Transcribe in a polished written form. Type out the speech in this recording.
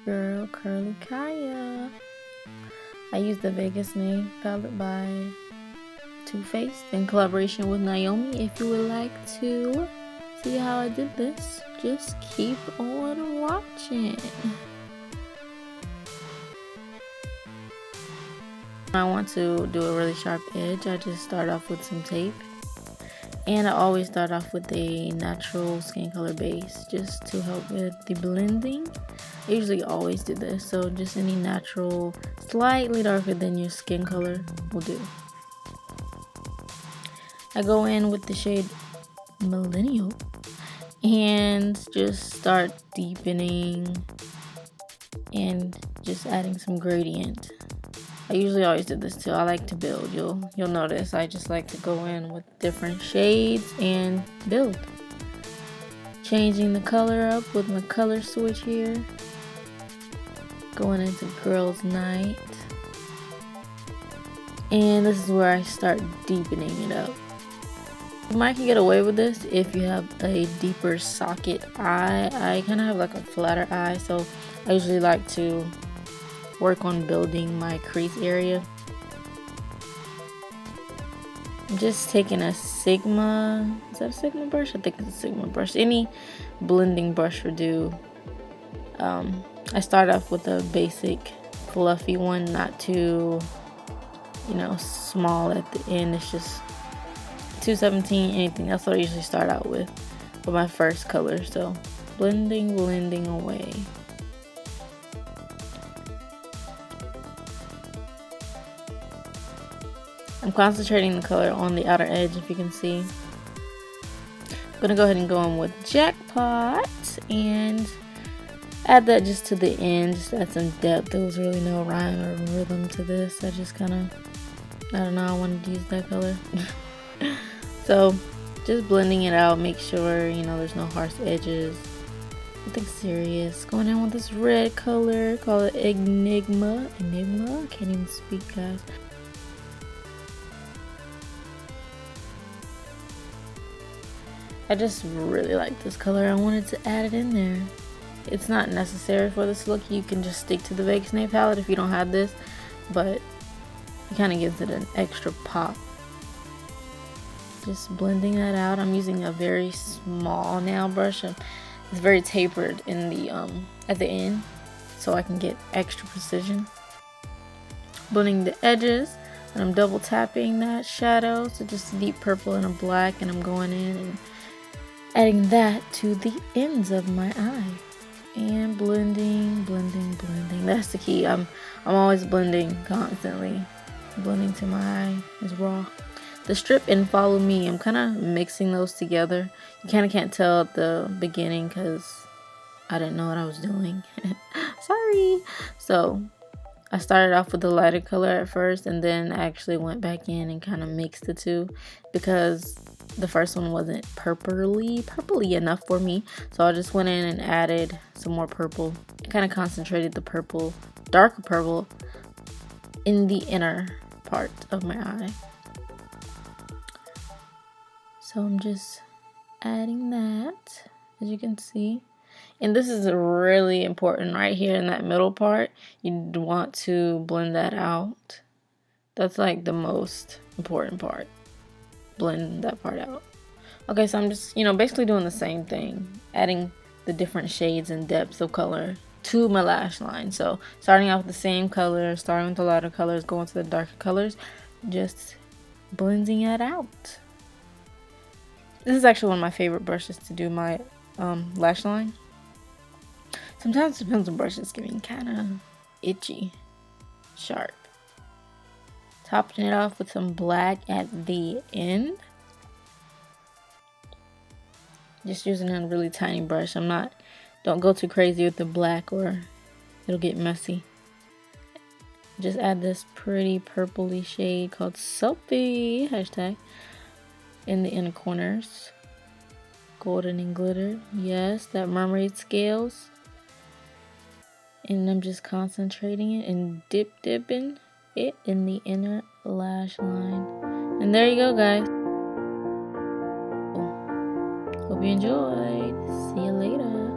Girl, KurlyKaya. I use the Vegas Name palette by Too Faced in collaboration with Naomi. If you would like to see how I did this, just keep on watching. When I want to do a really sharp edge, I just start off with some tape. And I always start off with a natural skin color base just to help with the blending. I usually always do this, so just any natural, slightly darker than your skin color will do. I go in with the shade Millennial and just start deepening and just adding some gradient. I usually always do this too. I like to build. You'll notice I just like to go in with different shades and build. Changing the color up with my color switch here. Going into Girls Night. And this is where I start deepening it up. You might can get away with this if you have a deeper socket eye. I kind of have like a flatter eye, so I usually like to work on building my crease area. I'm just taking a Sigma, is that a Sigma brush? I think it's a Sigma brush. Any blending brush will do. I start off with a basic fluffy one, not too, small at the end. It's just 217, anything. That's what I usually start out with my first color. So blending away. I'm concentrating the color on the outer edge, if you can see. I'm gonna go ahead and go in with Jackpot and add that just to the end, just add some depth. There was really no rhyme or rhythm to this. I just kind of, I don't know, I wanted to use that color. So just blending it out, make sure, there's no harsh edges. Nothing serious. Going in with this red color, call it Enigma. I can't even speak, guys. I just really like this color. I wanted to add it in there. It's not necessary for this look. You can just stick to the Vegas Nail palette if you don't have this, but it kind of gives it an extra pop. Just blending that out. I'm using a very small nail brush. It's very tapered in the at the end, so I can get extra precision. Blending the edges, and I'm double tapping that shadow, so just a deep purple and a black, and I'm going in and adding that to the ends of my eye and blending. That's the key. I'm always blending constantly. Blending to my eye is raw. The strip and follow me, I'm kind of mixing those together. You kind of can't tell at the beginning because I didn't know what I was doing. Sorry. So I started off with the lighter color at first, and then I actually went back in and kind of mixed the two because the first one wasn't purpley enough for me. So I just went in and added some more purple. I kind of concentrated the purple, darker purple, in the inner part of my eye. So I'm just adding that, as you can see. And this is really important right here in that middle part. You want to blend that out. That's like the most important part. Blend that part out. Okay, so I'm just, basically doing the same thing. Adding the different shades and depths of color to my lash line. So starting off with the same color, starting with the lighter colors, going to the darker colors, just blending it out. This is actually one of my favorite brushes to do my lash line. Sometimes the pencil brush is getting kind of itchy, sharp. Topping it off with some black at the end. Just using a really tiny brush. Don't go too crazy with the black or it'll get messy. Just add this pretty purpley shade called Selfie, hashtag, in the inner corners. Golden and glitter. Yes, that Mermaid scales. And I'm just concentrating it and dipping it in the inner lash line. And there you go, guys. hope you enjoyed. See you later.